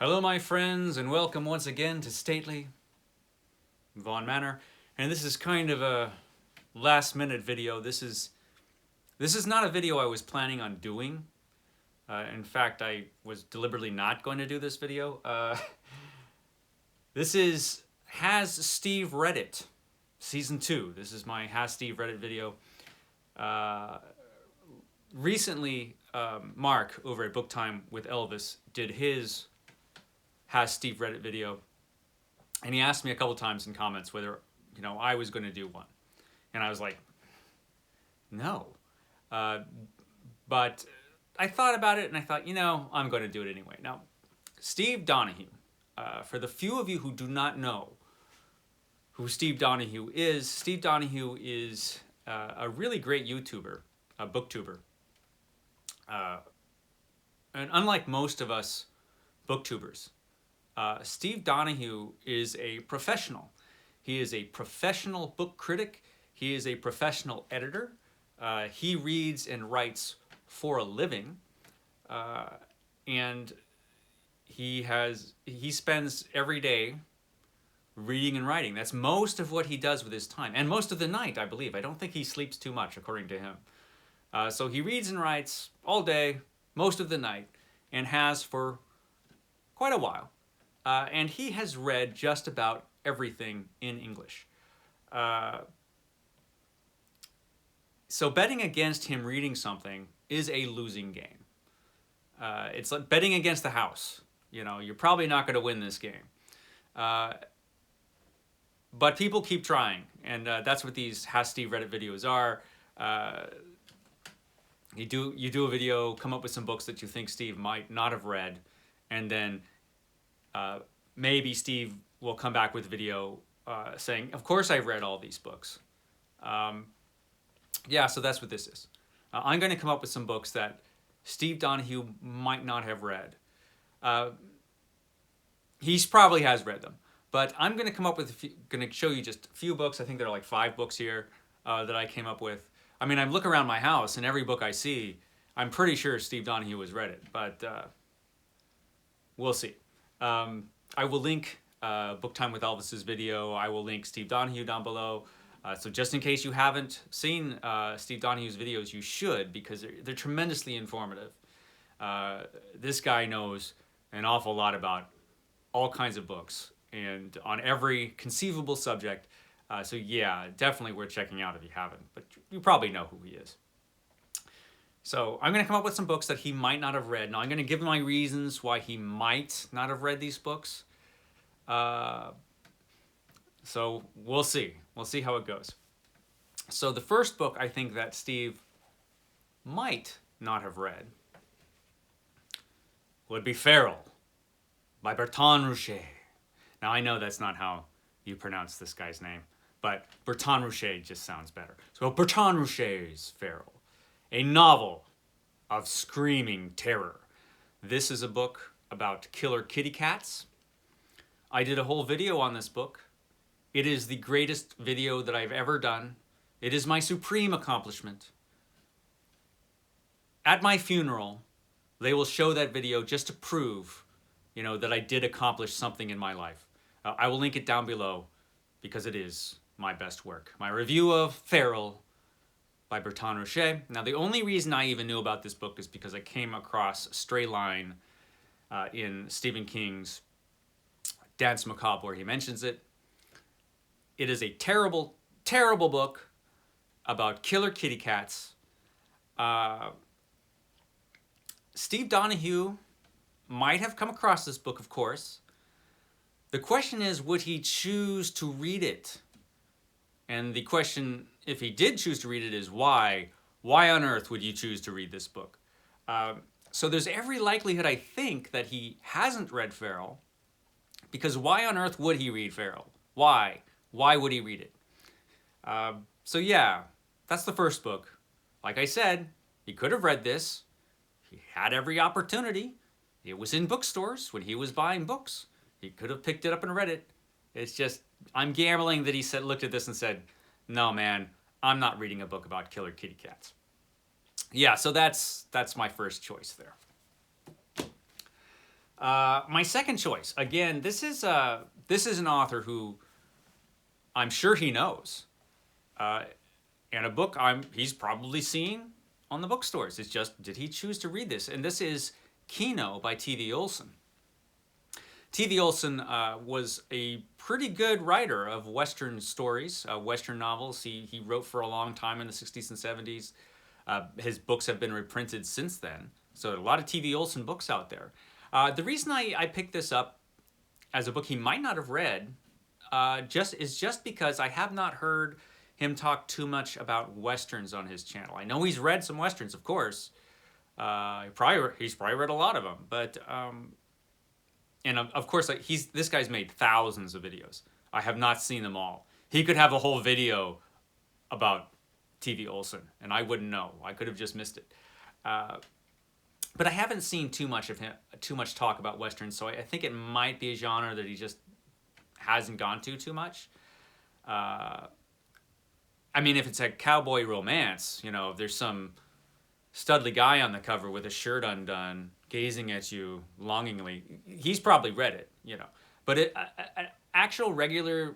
Hello my friends, and welcome once again to stately Vaughan Manor. And this is kind of a last minute video. This is not a video I was planning on doing. In fact, I was deliberately not going to do this video. This is Has Steve Read It? Season 2. This is my Has Steve Read It video. Recently, Mark over at Book Time with Elvis did his Has Steve Read It video, and he asked me a couple times in comments whether I was going to do one, and I was like, no. But I thought about it, and I thought, I'm going to do it anyway. Now, Steve Donoghue, for the few of you who do not know who Steve Donoghue is a really great YouTuber, a booktuber. And unlike most of us booktubers, Steve Donoghue is a professional. He is a professional book critic. He is a professional editor. He reads and writes for a living. And he spends every day reading and writing. That's most of what he does with his time. And most of the night, I believe. I don't think he sleeps too much, according to him. So he reads and writes all day, most of the night, and has for quite a while. And he has read just about everything in English. So betting against him reading something is a losing game. It's like betting against the house. You're probably not going to win this game. But people keep trying, and that's what these Has Steve Read It videos are. You do a video, come up with some books that you think Steve might not have read, and then maybe Steve will come back with a video saying, of course I've read all these books. Yeah, so that's what this is. I'm going to come up with some books that Steve Donoghue might not have read. He probably has read them, but I'm going to come up with going to show you just a few books. I think there are like 5 books here that I came up with. I mean, I look around my house, and every book I see, I'm pretty sure Steve Donoghue has read it, but we'll see. I will link Book Time with Elvis's video. I will link Steve Donoghue down below. So just in case you haven't seen Steve Donoghue's videos, you should, because they're tremendously informative. This guy knows an awful lot about all kinds of books and on every conceivable subject. So yeah, definitely worth checking out if you haven't, but you probably know who he is. So I'm going to come up with some books that he might not have read. Now I'm going to give my reasons why he might not have read these books. So we'll see. We'll see how it goes. So the first book I think that Steve might not have read would be Feral by Berton Rouche. Now I know that's not how you pronounce this guy's name, but Berton Rouche just sounds better. So Berton Rouche's Feral, a novel of screaming terror. This is a book about killer kitty cats. I did a whole video on this book. It is the greatest video that I've ever done. It is my supreme accomplishment. At my funeral, they will show that video just to prove, that I did accomplish something in my life. I will link it down below because it is my best work. My review of Feral by Berton Rouche. Now, the only reason I even knew about this book is because I came across a stray line in Stephen King's Dance Macabre where he mentions it. It is a terrible, terrible book about killer kitty cats. Steve Donoghue might have come across this book, of course. The question is, would he choose to read it? And the question, if he did choose to read it, is why? Why on earth would you choose to read this book? So there's every likelihood, I think, that he hasn't read Feral, because why on earth would he read Feral? Why? Why would he read it? So yeah, that's the first book. Like I said, he could have read this. He had every opportunity. It was in bookstores when he was buying books. He could have picked it up and read it. It's just, I'm gambling that he looked at this and said, no man, I'm not reading a book about killer kitty cats. Yeah, so that's my first choice there. My second choice, again, this is an author who I'm sure he knows, and a book he's probably seen on the bookstores. It's just, did he choose to read this? And this is Keno by T.V. Olsen. T.V. Olsen was a pretty good writer of Western stories, Western novels. He wrote for a long time in the 60s and 70s. His books have been reprinted since then. So a lot of T.V. Olsen books out there. The reason I picked this up as a book he might not have read just because I have not heard him talk too much about Westerns on his channel. I know he's read some Westerns, of course. He's probably read a lot of them, but and of course, this guy's made thousands of videos. I have not seen them all. He could have a whole video about T.V. Olsen, and I wouldn't know. I could have just missed it. But I haven't seen too much talk about Westerns, so I think it might be a genre that he just hasn't gone to too much. I mean, if it's a cowboy romance, you know, there's some studly guy on the cover with a shirt undone, gazing at you longingly, he's probably read it, you know. But an actual regular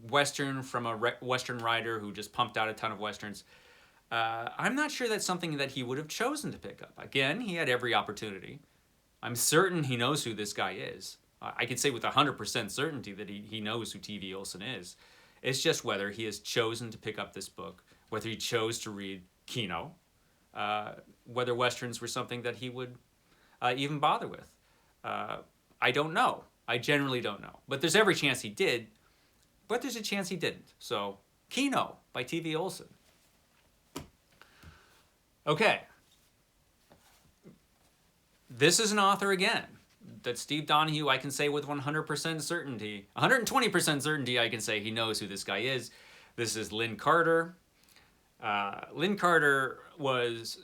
Western from a Western writer who just pumped out a ton of Westerns, I'm not sure that's something that he would have chosen to pick up. Again, he had every opportunity. I'm certain he knows who this guy is. I can say with 100% certainty that he knows who T.V. Olsen is. It's just whether he has chosen to pick up this book, whether he chose to read Keno, whether Westerns were something that he would even bother with. I don't know. I generally don't know. But there's every chance he did, but there's a chance he didn't. So, Keno by T.V. Olsen. Okay. This is an author, again, that Steve Donoghue, I can say with 100% certainty, 120% certainty, I can say he knows who this guy is. This is Lin Carter. Lin Carter was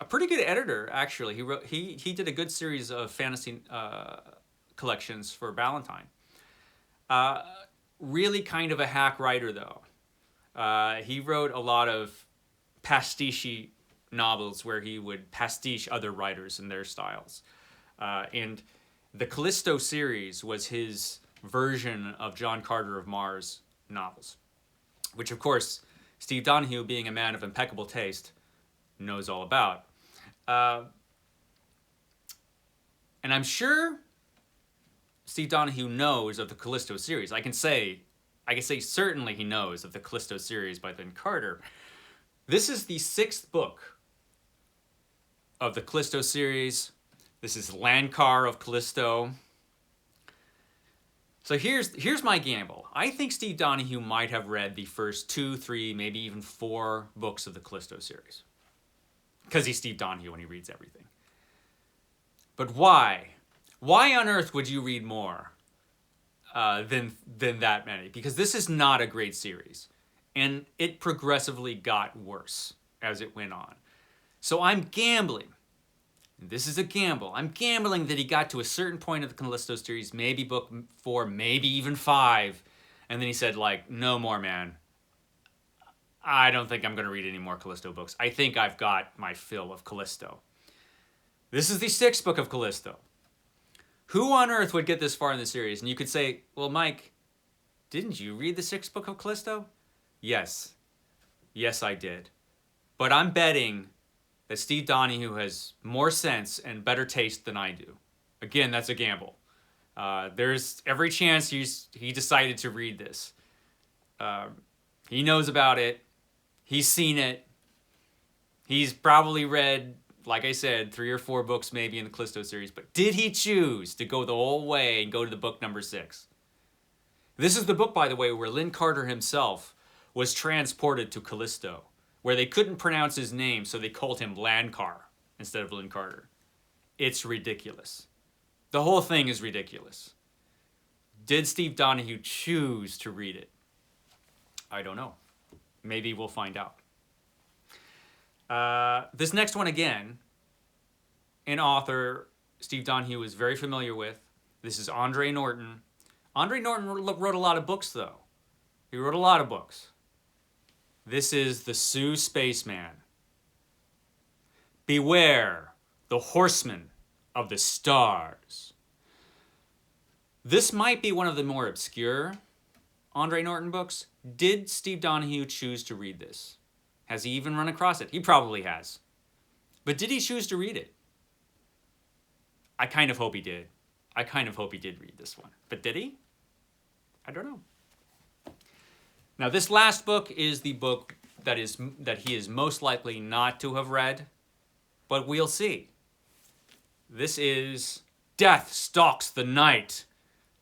a pretty good editor, actually. He did a good series of fantasy collections for Valentine. Really kind of a hack writer, though. He wrote a lot of pastiche novels where he would pastiche other writers and their styles. And the Callisto series was his version of John Carter of Mars novels, which, of course, Steve Donoghue, being a man of impeccable taste, knows all about. And I'm sure Steve Donoghue knows of the Callisto series. I can say certainly he knows of the Callisto series by Lin Carter. This is the 6th book of the Callisto series. This is Lankar of Callisto. So here's my gamble. I think Steve Donoghue might have read the first 2, 3, maybe even 4 books of the Callisto series. Because he's Steve Donoghue and he reads everything. But why? Why on earth would you read more than that many? Because this is not a great series. And it progressively got worse as it went on. So I'm gambling. This is a gamble. I'm gambling that he got to a certain point of the Callisto series, maybe book 4, maybe even 5, and then he said, like, no more, man. I don't think I'm going to read any more Callisto books. I think I've got my fill of Callisto. This is the 6th book of Callisto. Who on earth would get this far in the series? And you could say, well, Mike, didn't you read the 6th book of Callisto? Yes. Yes, I did. But I'm betting that Steve Donoghue has more sense and better taste than I do. Again, that's a gamble. There's every chance he decided to read this. He knows about it. He's seen it. He's probably read, like I said, 3 or 4 books maybe in the Callisto series. But did he choose to go the whole way and go to the book number 6? This is the book, by the way, where Lin Carter himself was transported to Callisto, where they couldn't pronounce his name, so they called him Lankar instead of Lin Carter. It's ridiculous. The whole thing is ridiculous. Did Steve Donoghue choose to read it? I don't know. Maybe we'll find out. This next one, again, an author Steve Donoghue is very familiar with. This is Andre Norton. Andre Norton wrote a lot of books, though. He wrote a lot of books. This is the Sioux Spaceman. Beware the horsemen of the stars. This might be one of the more obscure Andre Norton books. Did Steve Donoghue choose to read this? Has he even run across it? He probably has. But did he choose to read it? I kind of hope he did. I kind of hope he did read this one. But did he? I don't know. Now, this last book is the book that he is most likely not to have read, but we'll see. This is Death Stalks the Night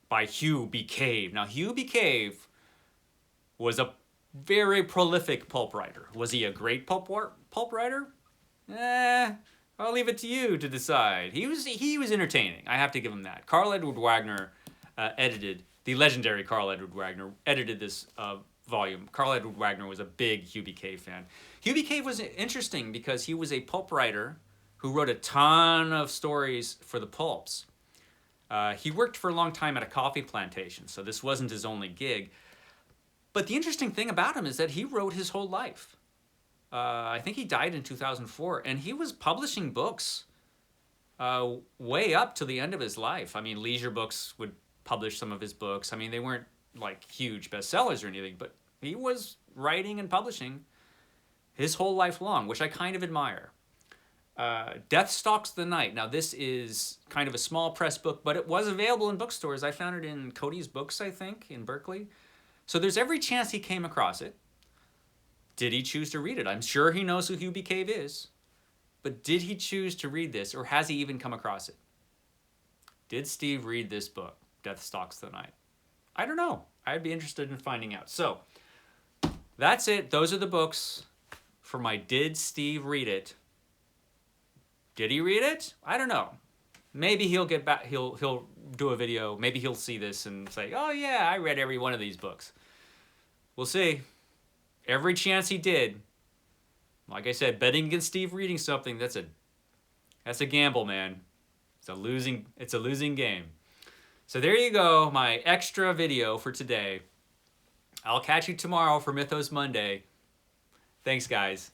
by Hugh B. Cave. Now, Hugh B. Cave was a very prolific pulp writer. Was he a great pulp writer? I'll leave it to you to decide. He was entertaining. I have to give him that. Carl Edward Wagner the legendary Carl Edward Wagner edited this volume. Carl Edward Wagner was a big Hugh B. Cave fan. Hugh B. Cave was interesting because he was a pulp writer who wrote a ton of stories for the pulps. He worked for a long time at a coffee plantation, so this wasn't his only gig. But the interesting thing about him is that he wrote his whole life. I think he died in 2004, and he was publishing books way up to the end of his life. I mean, Leisure Books would publish some of his books. I mean, they weren't like huge bestsellers or anything, but he was writing and publishing his whole life long, which I kind of admire. Death Stalks the Night. Now, this is kind of a small press book, but it was available in bookstores. I found it in Cody's Books, I think, in Berkeley. So there's every chance he came across it. Did he choose to read it? I'm sure he knows who Hugh B. Cave is. But did he choose to read this, or has he even come across it? Did Steve read this book, Death Stalks the Night? I don't know. I'd be interested in finding out. So, that's it. Those are the books for my Did Steve Read It? Did he read it? I don't know. Maybe he'll get back, he'll do a video. Maybe he'll see this and say, oh yeah, I read every one of these books. We'll see. Every chance he did. Like I said, betting against Steve reading something, that's a gamble, man. It's a losing game. So there you go, my extra video for today. I'll catch you tomorrow for Mythos Monday. Thanks, guys.